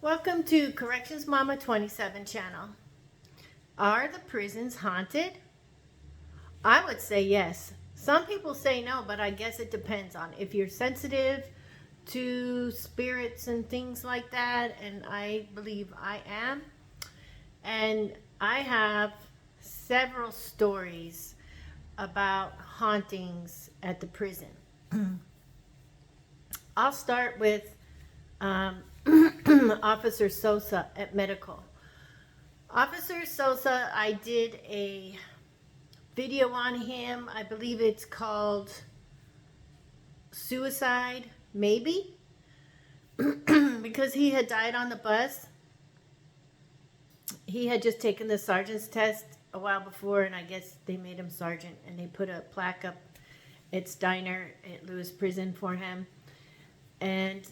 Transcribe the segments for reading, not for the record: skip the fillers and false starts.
Welcome to Corrections Mama 27 channel. Are the prisons haunted? I would say yes. Some people say no, but I guess it depends on if you're sensitive to spirits and things like that, and I believe I am. And I have several stories about hauntings at the prison. I'll start with Officer Sosa at Medical. Officer Sosa, I did a video on him. I believe it's called Suicide, maybe, because he had died on the bus. He had just taken the sergeant's test a while before, and I guess they made him sergeant, and they put a plaque up at Steiner at Lewis Prison for him. And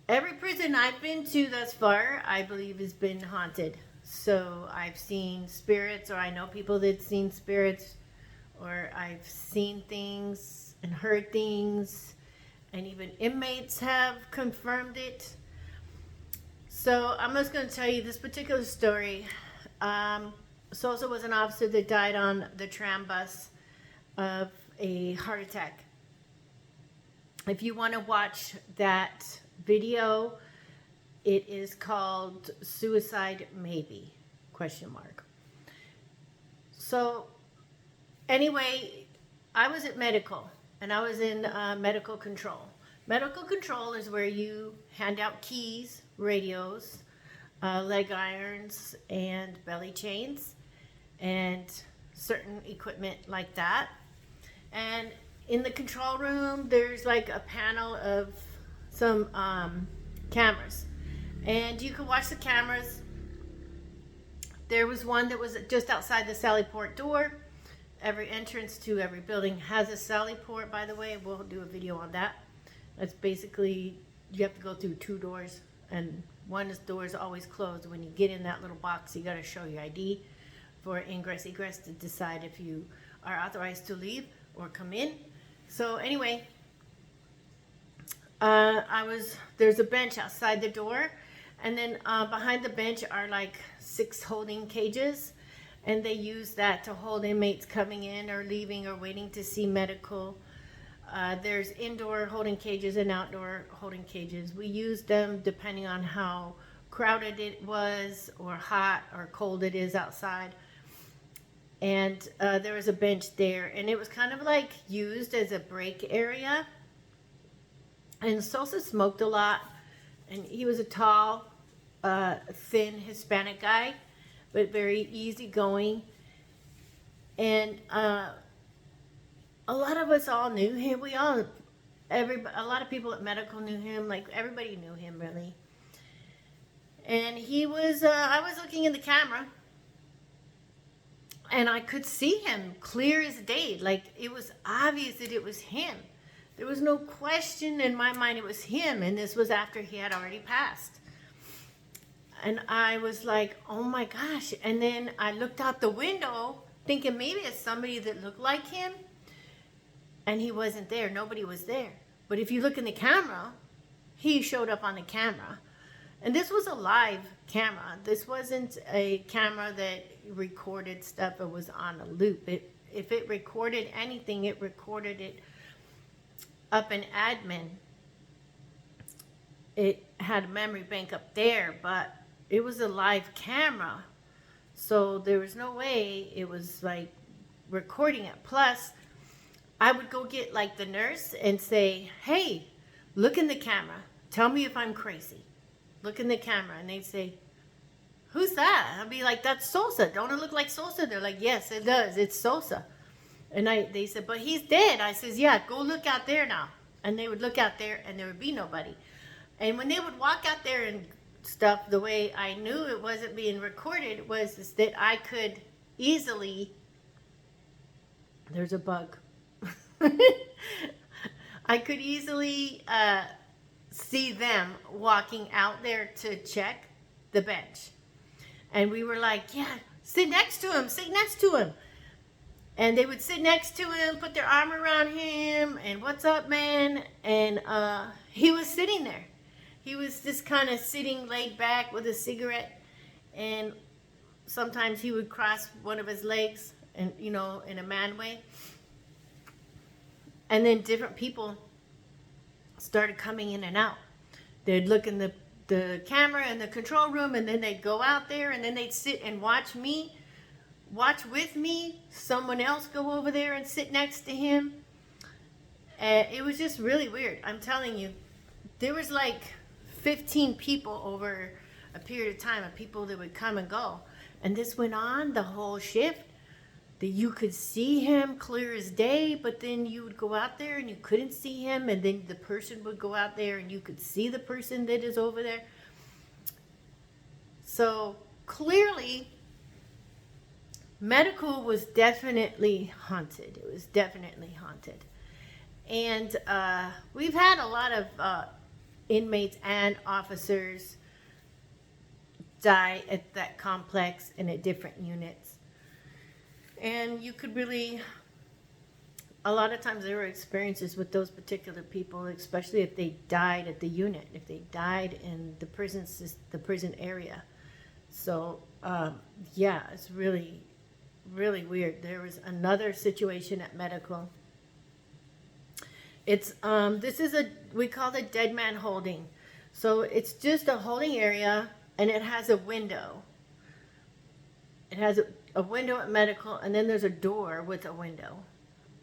every prison I've been to thus far, I believe, has been haunted. So I've seen spirits, or I know people that's seen spirits, or I've seen things and heard things, and even inmates have confirmed it. So I'm just going to tell you this particular story. Sosa was an officer that died on the tram bus of a heart attack. If you want to watch that video, it is called Suicide Maybe, ? So anyway, I was at Medical, and I was in medical control. Medical control is where you hand out keys, radios, leg irons, and belly chains, and certain equipment like that. And in the control room, there's like a panel of some cameras, and you can watch the cameras. There was one that was just outside the Sally Port door. Every entrance to every building has a Sally Port, by the way. We'll do a video on that. That's basically, you have to go through two doors, and one door is always closed. When you get in that little box, you got to show your ID for ingress egress to decide if you are authorized to leave or come in. So anyway, there's a bench outside the door, and then behind the bench are like 6 holding cages, and they use that to hold inmates coming in or leaving or waiting to see medical. There's indoor holding cages and outdoor holding cages. We used them depending on how crowded it was, or hot or cold it is outside. And there was a bench there, and it was kind of like used as a break area. And Sosa smoked a lot, and he was a tall, thin Hispanic guy, but very easygoing. And a lot of us all knew him. A lot of people at Medical knew him. Like, everybody knew him, really. And he was, I was looking in the camera, and I could see him clear as day. Like, it was obvious that it was him. There was no question in my mind it was him, and this was after he had already passed. And I was like, oh my gosh. And then I looked out the window thinking maybe it's somebody that looked like him, and he wasn't there. Nobody was there. But if you look in the camera, he showed up on the camera. And this was a live camera. This wasn't a camera that recorded stuff. It was on a loop. If it recorded anything, it recorded it up in admin. It had a memory bank up there, but it was a live camera. So there was no way it was like recording it. Plus, I would go get like the nurse and say, hey, look in the camera. Tell me if I'm crazy. Look in the camera. And they'd say, who's that? I'd be like, that's Sosa. Don't it look like Sosa? They're like, yes, it does. It's Sosa. And they said, but he's dead. I says, yeah, go look out there now. And they would look out there, and there would be nobody. And when they would walk out there and stuff, the way I knew it wasn't being recorded was that I could easily, there's a bug. I could easily see them walking out there to check the bench. And we were like, yeah, sit next to him, sit next to him. And they would sit next to him, put their arm around him, and what's up, man? And he was sitting there. he was just kind of sitting laid back with a cigarette, and sometimes he would cross one of his legs, and in a man way. And then different people started coming in and out. They'd look in the camera in the control room, and then they'd go out there, and then they'd sit and watch with me, someone else go over there and sit next to him. And it was just really weird. I'm telling you, there was like 15 people over a period of time, of people that would come and go. And this went on the whole shift. That you could see him clear as day, but then you would go out there and you couldn't see him, and then the person would go out there and you could see the person that is over there. So clearly, medical was definitely haunted. It was definitely haunted. And we've had a lot of inmates and officers die at that complex and at different units. And you could really, a lot of times there were experiences with those particular people, especially if they died at the unit, if they died in the prison area. So, yeah, it's really, really weird. There was another situation at medical. It's, we call it dead man holding. So it's just a holding area, and it has a window. It has a window at medical, and then there's a door with a window.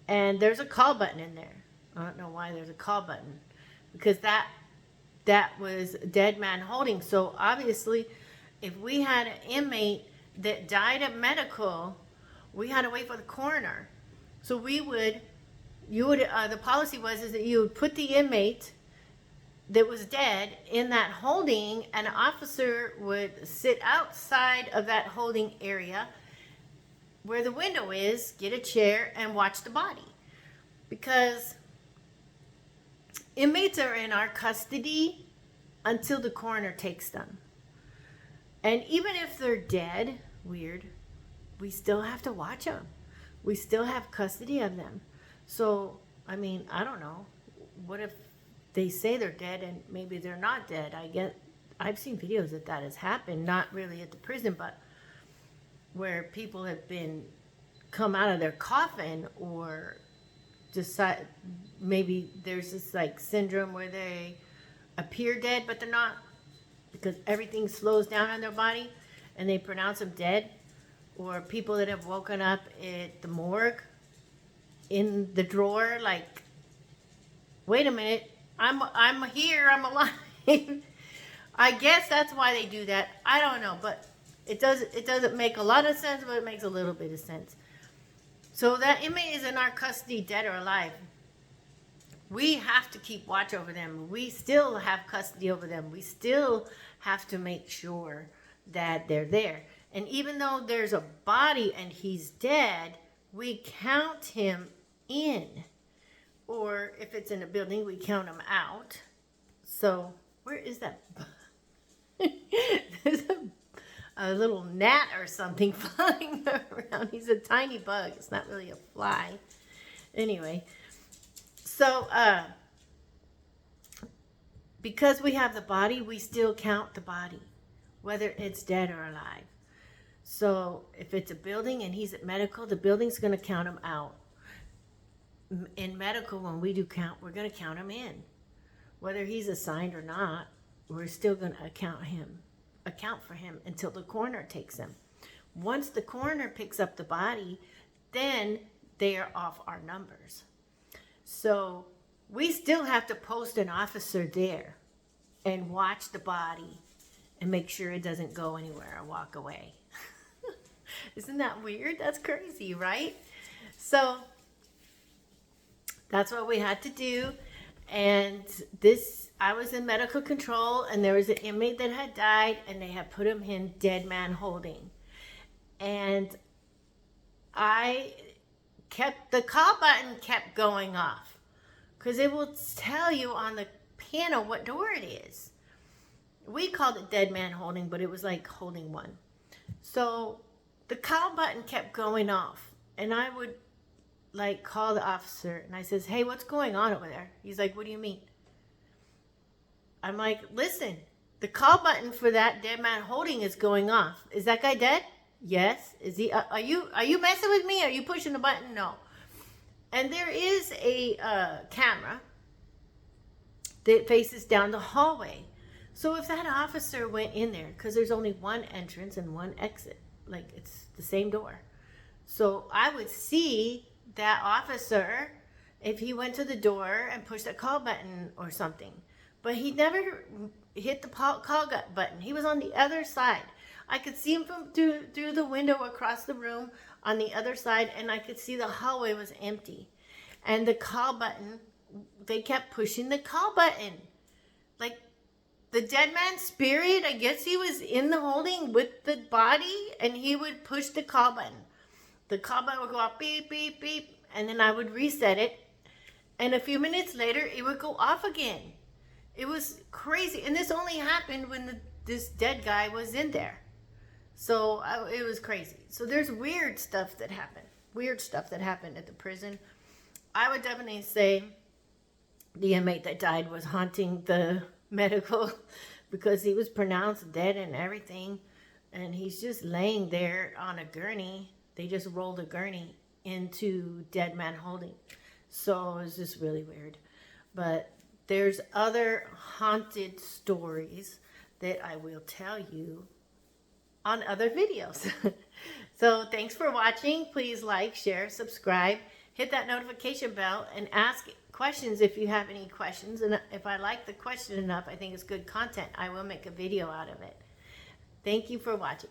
And there's a call button in there. I don't know why there's a call button. Because that was dead man holding. So obviously, if we had an inmate that died at medical, we had to wait for the coroner. So the policy was that you would put the inmate that was dead in that holding, and an officer would sit outside of that holding area where the window is, get a chair, and watch the body. Because inmates are in our custody until the coroner takes them. And even if they're dead, weird, we still have to watch them. We still have custody of them. So, I mean, I don't know. What if they say they're dead and maybe they're not dead? I've seen videos that has happened, not really at the prison, but where people have come out of their coffin, or decide maybe there's this like syndrome where they appear dead, but they're not, because everything slows down on their body and they pronounce them dead. Or people that have woken up at the morgue in the drawer, like, wait a minute, I'm here, I'm alive. I guess that's why they do that. I don't know, but it doesn't make a lot of sense, but it makes a little bit of sense. So that inmate is in our custody, dead or alive. We have to keep watch over them. We still have custody over them. We still have to make sure that they're there. And even though there's a body and he's dead, we count him in. Or if it's in a building, we count him out. So where is that? There's a little gnat or something flying around. He's a tiny bug. It's not really a fly. Anyway, so because we have the body, we still count the body, whether it's dead or alive. So if it's a building and he's at medical, the building's going to count him out. In medical, when we do count, we're going to count him in. Whether he's assigned or not, we're still going to account for him until the coroner takes him. Once the coroner picks up the body, then they are off our numbers. So we still have to post an officer there and watch the body and make sure it doesn't go anywhere or walk away. Isn't that weird? That's crazy, right? So that's what we had to do. And I was in medical control, and there was an inmate that had died, and they had put him in dead man holding. And the call button kept going off, because it will tell you on the panel what door it is. We called it dead man holding, but it was like holding one. So the call button kept going off, and I would like call the officer, and I says, "Hey, what's going on over there?" He's like, "What do you mean?" I'm like, listen, the call button for that dead man holding is going off. Is that guy dead? Yes. Is he? Are you messing with me? Are you pushing the button? No. And there is a camera that faces down the hallway. So if that officer went in there, because there's only one entrance and one exit, like it's the same door. So I would see that officer if he went to the door and pushed that call button or something. But he never hit the call button. He was on the other side. I could see him from through the window across the room on the other side, and I could see the hallway was empty. And the call button, they kept pushing the call button. Like the dead man's spirit, I guess he was in the holding with the body, and he would push the call button. The call button would go off, beep, beep, beep, and then I would reset it. And a few minutes later, it would go off again. It was crazy. And this only happened when this dead guy was in there. So it was crazy. So there's weird stuff that happened. Weird stuff that happened at the prison. I would definitely say the inmate that died was haunting the medical because he was pronounced dead and everything. And he's just laying there on a gurney. They just rolled a gurney into dead man holding. So it's just really weird. But there's other haunted stories that I will tell you on other videos. So thanks for watching. Please like, share, subscribe, hit that notification bell, and ask questions if you have any questions. And if I like the question enough, I think it's good content, I will make a video out of it. Thank you for watching.